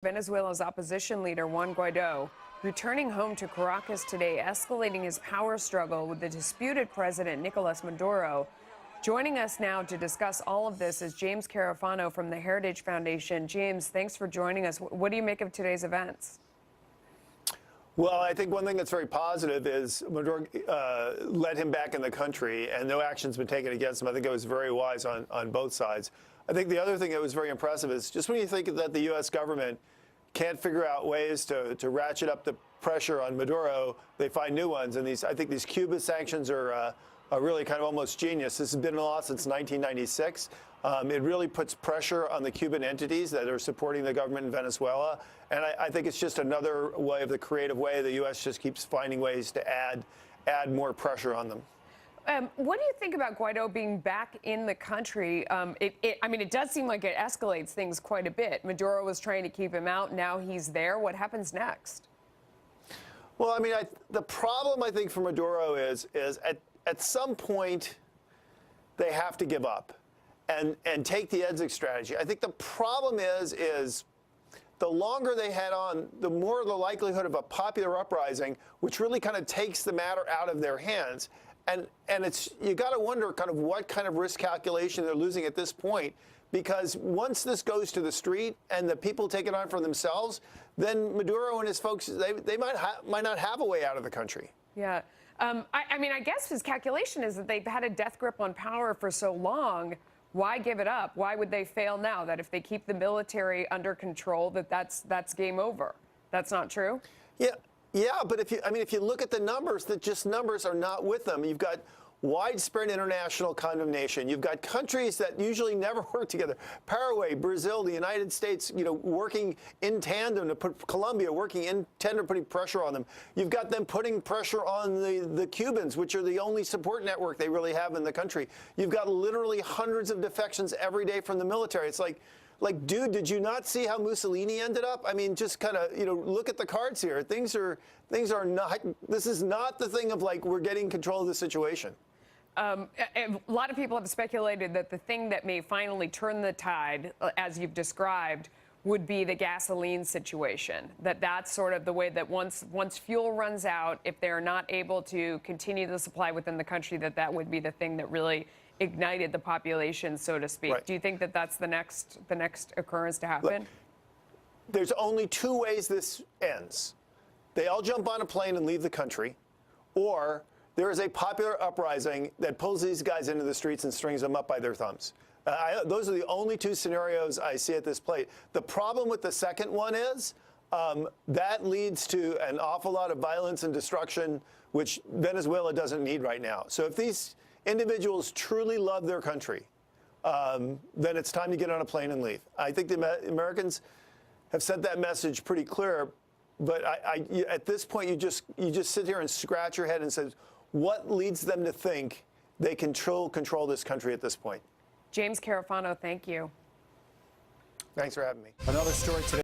Venezuela's opposition leader, Juan Guaido, returning home to Caracas today, escalating his power struggle with the disputed president, Nicolas Maduro. Joining us now to discuss all of this is James Carafano from the Heritage Foundation. James, thanks for joining us. What do you make of today's events? Well, I think one thing that's very positive is Maduro let him back in the country, and no action's been taken against him. I think it was very wise on both sides. I think the other thing that was very impressive is just when you think that the U.S. government can't figure out ways to ratchet up the pressure on Maduro, they find new ones. And I think these Cuba sanctions are really kind of almost genius. This has been in law since 1996. It really puts pressure on the Cuban entities that are supporting the government in Venezuela. And I think it's just another way of the creative way the U.S. just keeps finding ways to add more pressure on them. What do you think about Guaido being back in the country? I mean, it does seem like it escalates things quite a bit. Maduro was trying to keep him out. Now he's there. What happens next? Well, I mean, the problem, I think, for Maduro is at some point they have to give up and take the exit strategy. I think the problem is the longer they head on, the more the likelihood of a popular uprising, which really kind of takes the matter out of their hands. And you got to wonder kind of what kind of risk calculation they're losing at this point, because once this goes to the street and the people take it on for themselves, then Maduro and his folks, they might not have a way out of the country. Yeah. I mean, I guess his calculation is that they've had a death grip on power for so long. Why give it up? Why would they fail now? That if they keep the military under control, that's game over. That's not true? Yeah, but if you look at the numbers, just numbers are not with them. You've got widespread international condemnation. You've got countries that usually never work together. Paraguay, Brazil, the United States, working in tandem to put Colombia working in tandem, putting pressure on them. You've got them putting pressure on the Cubans, which are the only support network they really have in the country. You've got literally hundreds of defections every day from the military. It's like, dude, did you not see how Mussolini ended up? I mean, just kind of, look at the cards here. Things are not, this is not the thing of like, we're getting control of the situation. A lot of people have speculated that the thing that may finally turn the tide, as you've described, would be the gasoline situation. That's sort of the way that once fuel runs out, if they're not able to continue the supply within the country, that would be the thing that really ignited the population, so to speak. Right. Do you think that that's the next occurrence to happen? Look, there's only two ways this ends. They all jump on a plane and leave the country, or there is a popular uprising that pulls these guys into the streets and strings them up by their thumbs. Those are the only two scenarios I see at this plate. The problem with the second one is that leads to an awful lot of violence and destruction, which Venezuela doesn't need right now. So if these individuals truly love their country, then it's time to get on a plane and leave. I think the Americans have sent that message pretty clear, but at this point you just sit here and scratch your head and say, what leads them to think they control this country at this point? James Carafano, thank you. Thanks for having me. Another story today.